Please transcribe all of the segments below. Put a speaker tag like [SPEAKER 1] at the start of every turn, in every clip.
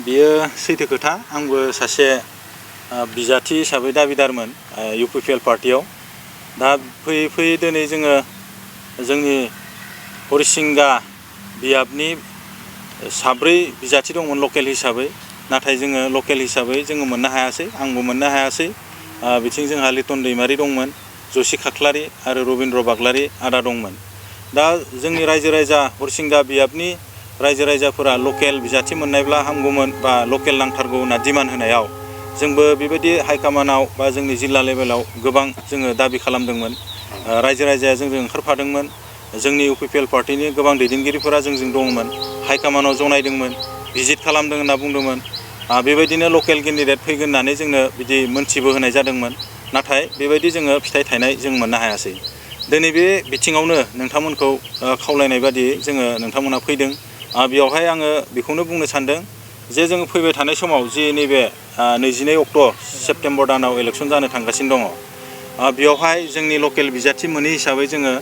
[SPEAKER 1] बियो सैथो खोथा। आंबो सासे बिजाथि हिसाबै दाबिदारमोन UPPL पार्टियाव। दा फैयै फैयै दिनै जोङो जोंनि हरिसिंगा बियाबनि साब्रै बिजाथि दंमोन लकेल हिसाबै, नाथाय जोङो लकेल हिसाबै जोङो मोननो हायासै, आंबो मोननो हायासै। बिथिं जोंहा लिटन दैमारि दंमोन, जसि खाख्लारि आरो रबिन्द्र बाग्लारि आदा दंमोन। दा जोंनि रायजो राजा हरिसिंगा बियाबनि रायजो राजाफोरा लकेल बिजाथि मोननायब्ला हामगौमोन बा लकेल नांथारगौ होनना डिमान्ड होनायाव जोंबो बेबायदि हाइकामानाव बा जोंनि जिल्ला लेभेलाव गोबां जोङो दाबि खालामदोंमोन। रायजो राजाया जोंजों ओंखारफादोंमोन। जोंनि UPPL पार्टिनि गोबां दैदेनगिरिफोरा जोंजों दंमोन, हाइकामानाव जनायदोंमोन, भिजिट खालामदों होनना बुंदोंमोन। बेबायदिनो लकेल केन्डिडेट फैगोन होननानै जोंनो बिदि मोनथिबो होनाय जादोंमोन। नाथाय बेबायदि जोङो फिथाइ थायनाय जों मोननो हायासै। दिनै बे बिथिङावनो नोंथांमोनखौ खावलायनाय बादियै जोङो नोंथांमोना फैदों। बेवहाय आङो बेखौनो बुंनो सानदों जे जोङो फैबाय थानाय समाव जि नैबे 22 अक्ट' सेप्तेम्बर दानाव इलेक्सन जानो थांगासिनो दङ, बेवहाय जोंनि लकेल बिजाथि मोनै हिसाबै जोङो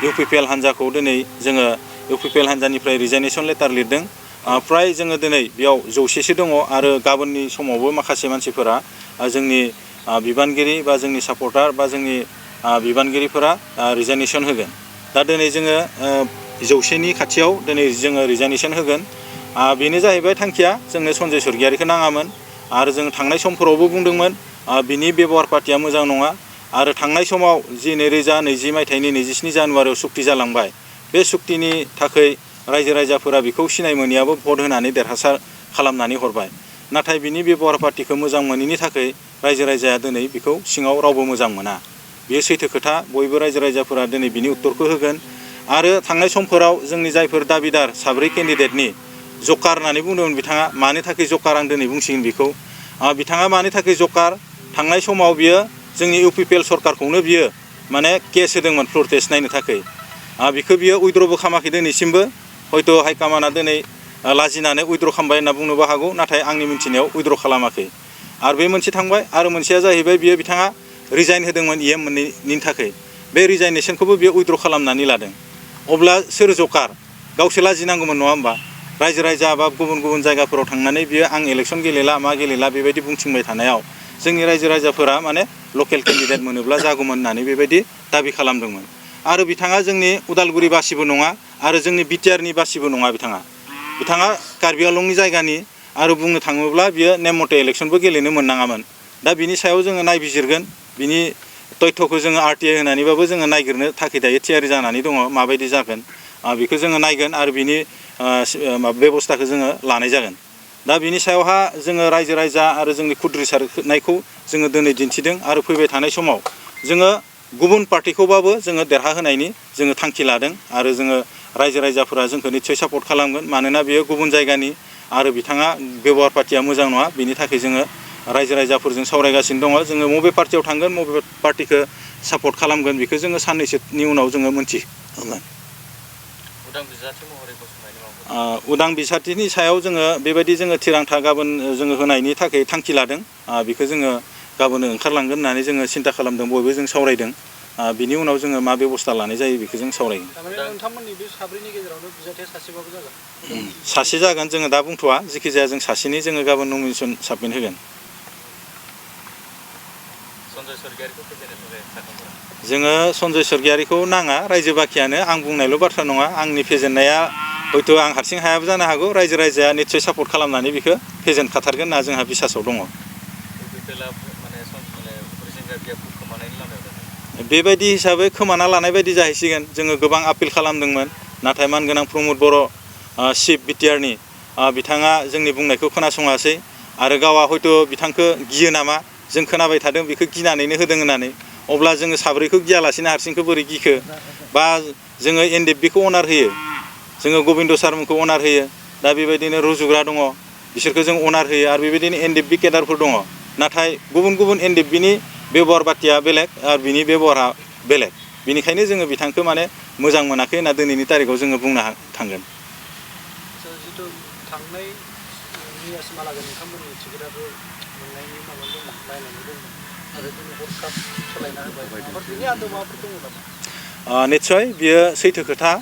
[SPEAKER 1] UPPL हान्जाखौ दिनै जोङो UPPL हान्जानिफ्राय रिजाइनेसन लेटार लिरदों। फ्राय जोङो दिनै बेयाव 100सो दङ आरो गाबोननि समावबो माखासे मानसिफोरा जोंनि बिबानगिरि बा जोंनि सापर्टार बा जोंनि बिबानगिरिफोरा रिजाइनेसन होगोन। दा दिनै जोङो 100नि खाथियाव दिनै जोङो रिजाइनेसन होगोन। बेनो जाहैबाय थांखिया, जोंनो सन्जय स्वर्गियारिखौ नाङामोन आरो जों थांनाय समफोरावबो बुंदोंमोन बिनि बेबहार पार्टिया मोजां नङा। आरो थांनाय समाव जि 2020 मायथाइनि 27 जानुवारियाव सुक्ति जालांबाय, बे सुक्तिनि थाखाय रायजो राजाफोरा बेखौ सिनाय मोनियाबो भट होनानै देरहासार खालामनानै हरबाय। नाथाय बिनि बेबहार पार्टिखौ मोजां मोनैनि थाखाय रायजो राजाया दिनै बेखौ सिङाव रावबो मोजां मोना। बेयो सैथो खोथा। बयबो रायजो राजाफोरा दिनै बिनि उत्तरखौ होगोन। आरो थांनाय समफोराव जोंनि जायफोर दाबिदार साब्रै केन्डिडेटनि जकार होननानै बुंदोंमोन बिथाङा, मानि थाखाय जकार आं दिनै बुंसिगोन बेखौ। बिथाङा मानि थाखाय जकार, थांनाय समाव बियो जोंनि UPPL सरकारखौनो बियो माने केस होदोंमोन फ्ल'र टेस्ट नायनो थाखाय। बेखौ बियो उइद्र'बो खालामाखै दिनैसिमबो। हयथ' हाइकामाना दिनै लाजिनानै उइद्र' खालामबाय होनना बुंनोबो हागौ, नाथाय आंनि मिन्थिनायाव उइद्र' खालामाखै। आरो बे मोनसे थांबाय। आरो मोनसेया जाहैबाय बियो बिथाङा रिजाइन होदोंमोन EM मोननैनि थाखाय। बे रिजाइनेसनखौबो बियो उइद्र' खालामनानै लादों। अब्ला सोर जकार? गावसो लाजिनांगौमोन नङा होमबा? रायजो राजा बा गुबुन गुबुन जायगाफोराव थांनानै बियो आं इलेक्सन गेलेला मा गेलेला बेबायदि बुंथिंबाय थानायाव जोंनि रायजो राजाफोरा माने लकेल केन्डिडेट मोनोब्ला जागौमोन होननानै बेबायदि दाबि खालामदोंमोन। आरो बिथाङा जोंनि उदालगुरि बासिबो नङा आरो जोंनि BTRनि बासिबो नङा। बिथाङा कार्बि आंलंनि जायगानि। आरो बुंनो थाङोब्ला बियो नेम मथे इलेक्सनबो गेलेनो मोननाङामोन। दा बिनि सायाव जोङो नायबिजिरगोन। बिनि तथ्यखौ जोङो RTI होनानैबाबो जोङो नायगिरनो थाखाय दायो थियारि जानानै दङ। माबायदि जागोन बेखौ जोङो नायगोन आरो बिनि बेबस्थाखौ जोङो लानाय जागोन। दा बिनि सायावहा जोङो रायजो राजा आरो जोंनि खुद्रिसारनायखौ जोङो दिनै दिन्थिदों आरो फैबाय थानाय समाव जोङो गुबुन पार्टिखौबाबो जोङो देरहाहोनायनि जोङो थांखि लादों। आरो जोङो रायजो राजाफोरा जोंखौ निस्सय सापर्ट खालामगोन, मानोना बेयो गुबुन जायगानि आरो बिथाङा बेबहार पार्टिया मोजां नङा। बिनि थाखाय जोङो रायजो राजाफोरजों सावरायगासिनो दङ। जोङो बबे पार्टियाव थांगोन, बबे पार्टिखौ सापर्ट खालामगोन बेखौ जोङो साननैसोनि उनाव जोङो मोनथिगोन। उदां बिसाथिनि सायाव जोङो बेबायदि जोङो थिरांथा गाबोन जोङो होनायनि थाखाय थांखि लादों। बेखौ जोङो गाबोन ओंखारलांगोन होननानै जोङो सिन्था खालामदों, बयबो जों सावरायदों। बिनि उनाव जोङो मा बेबस्था लानाय जायो बेखौ जों सावरायगोन।
[SPEAKER 2] नोंथांमोननि बे साब्रैनि गेजेरावनो बिजाथिया सासेबाबो जागोन?
[SPEAKER 1] सासे जागोन, जोङो दा बुंथ'वा। जिखिजाया जों सासेनि जोङो गाबोन नमिनेसन साबमिट होगोन। जोङो सन्जय स्वर्गियारिखौ नाङा, रायजो बाखियानो। आं बुंनायल' बाथ्रा नङा। आंनि फेजेननाया हयथ' आं हारसिं हायाबो जानो हागौ। रायजो राजाया निस्सय सापर्ट खालामनानै बेखौ फेजेनखाथारगोन होनना जोंहा बिसासाव दङ। बेबायदि हिसाबै खोमाना लानाय बायदि जाहैसिगोन। जोङो गोबां आपिल खालामदोंमोन, नाथाय मानगोनां प्रमद बर' चिफ BTRनि बिथाङा जोंनि बुंनायखौ खोनासङासै आरो गावआ हयथ' बिथांखौ गियो नामा, जों खोनाबाय थादों बेखौ गिनानैनो होदों होननानै। अब्ला जोङो साब्रैखौ गियालासिनो हारसिंखौ बोरै गिखो? बा जोङो NDFBखौ अनार होयो, जोङो गबिन्द सारमोनखौ अनार होयो। दा बेबायदिनो रुजुग्रा दङ, बिसोरखौ जों अनार होयो। आरो बेबायदिनो NDFB केडारफोर दङ। नाथाय गुबुन गुबुन NDFBनि बेबहार बाथिया बेलेग आरो बिनि बेबहारा बेलेग। बेनिखायनो जोङो बिथांखौ माने मोजां मोनाखै होनना दिनैनि तारिखाव जोङो बुंनो थांगोन।
[SPEAKER 2] जिथु थांनाय मैयासिमहालागै नोंथांमोननि टिकेटआबो मोननायनि माबा दंमोन, रायलायनाय दंमोन आरो दिनै हरखाब सोलायना होबाय। बिनि आन्दोआव माबाफोर दङ नामा?
[SPEAKER 1] निस्सय बियो सैथो खोथा।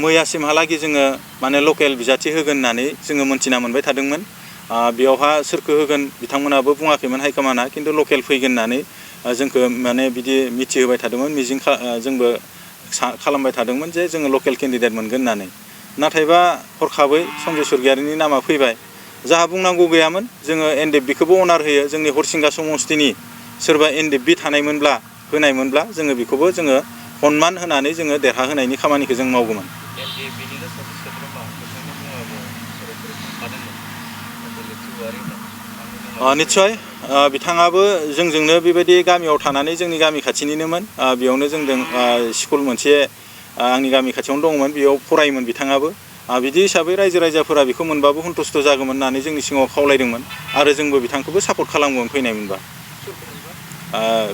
[SPEAKER 1] मैयासिमहालागै जोङो माने लकेल बिजाथि होगोन होननानै जोङो मोन्थिना मोनबाय थादोंमोन। बेयावहा सोरखौ होगोन बिथांमोनाबो बुङाखैमोन हाइकमान्डआ खिन्थु लकेल फैगोन होननानै जोंखौ माने बिदि मिथिहोबाय थादोंमोन जोंबो खालामबाय थादोंमोन जे जोङो लकेल केन्डिडेट मोनगोन होननानै नाथायबा हरखाबै सन्जय सरगियारिनि नामा फैबाय जाहा बुंनांगौ गैयामोन जोङो एनडिएफबिखौबो अनार होयो जोंनि हरिसिंगा समस्तिनि सोरबा एनडिएफबि थानायमोनब्ला होनायमोनब्ला जोङो बेखौबो जोङो सनमान होनानै जोङो देरहाहोनायनि खामानिखौ जों मावगौमोन निस्सय बिथाङाबो जोंजोंनो बेबायदि गामियाव थानानै जोंनि गामि खाथिनिनोमोन बेयावनो जोंजों स्कुल मोनसे आंनि गामि खाथियावनो दंमोन बेयाव फरायोमोन बिथाङाबो बिदि हिसाबै रायजो राजाफोरा बेखौ मोनबाबो सन्तुष्ट जागौमोन होननानै जोंनि सिगाङाव खावलायदोंमोन आरो जोंबो बिथांखौबो सापर्ट खालामगौमोन फैनाय मोनबा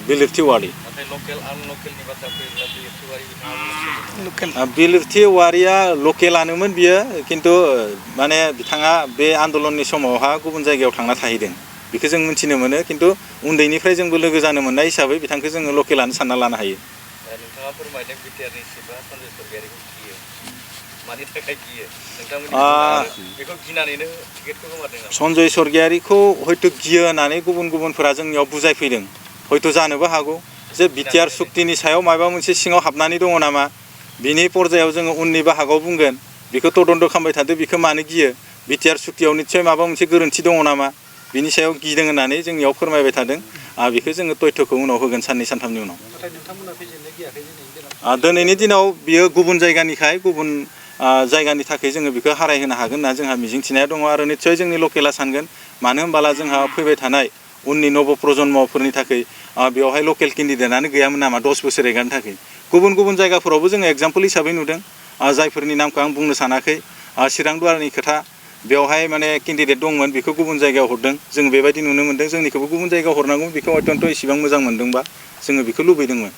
[SPEAKER 1] बिलिरथि वारि बिलिरथि वारिया लकेलानोमोन बियो खिन्थु माने बिथाङा बे आन्दलननि समावहा गुबुन जायगायाव थांना थाहैदों बेखौ जों मिथिनो मोनो खिन्थु उन्दैनिफ्राय जोंबो लोगो जानो मोननाय हिसाबै बिथांखौ जोङो लकेलानो सानना लानो हायो नोंथाङा फोरमायदों बिटिआरनि सिफा सन्जय सरगियारिखौ गियो मानि थाखाय गियो नोंथांमोननि बेखौ गिनानैनो टिकेटखौ गोमादों सन्जय सरगियारिखौ हयथ' गियो होननानै गुबुनफोरा जोंनियाव बुजायफैदों हयथ' जानोबो हागौ जे बिटिआर सुक्तिनि सायाव माबा मोनसे सिङाव हाबनानै दङ नामा बिनि पर्जायाव जोङो उननि बाहागोआव बुंगोन बेखौ तदन्त खालामबाय थादो बेखौ मानो गियो बिटिआर सुक्तियाव निस्सय माबा मोनसे गोरोन्थि दङ नामा बिनि सायाव गिदों होननानै जोंनियाव फोरमायबाय थादों बेखौ जोङो तथ्यखौ उनाव होगोन साननै सानथामनि उनाव दिनैनि दिनाव बियो गुबुन जायगानिखाय गुबुन जायगानि थाखाय जोङो बेखौ हारायहोनो हागोन होनना जोंहा मिजिंथिनाया दङ आरो निस्सय जोंनि लकेला सानगोन मानो होनबाला जोंहा फैबाय थानाय उननि नब प्रजन्मफोरनि थाखाय बेवहाय लकेल केन्डिडेटआनो गैयामोन नामा 10 बोसोर एगारनो थाखाय गुबुन जायगाफोरावबो जोङो एग्जाम्पल हिसाबै नुदों जायफोरनि नामखौ आं बुंनो सानाखै चिरां दुवारनि खोथा बेवहाय माने केन्डिडेट दंमोन बेखौ गुबुन जायगायाव हरदों जों बेबायदि नुनो मोन्दों जोंनिखौबो गुबुन जायगायाव हरनांगौ बेखौ अत्यन्त इसेबां मोजां मोन्दोंबा जोङो बेखौ लुबैदोंमोन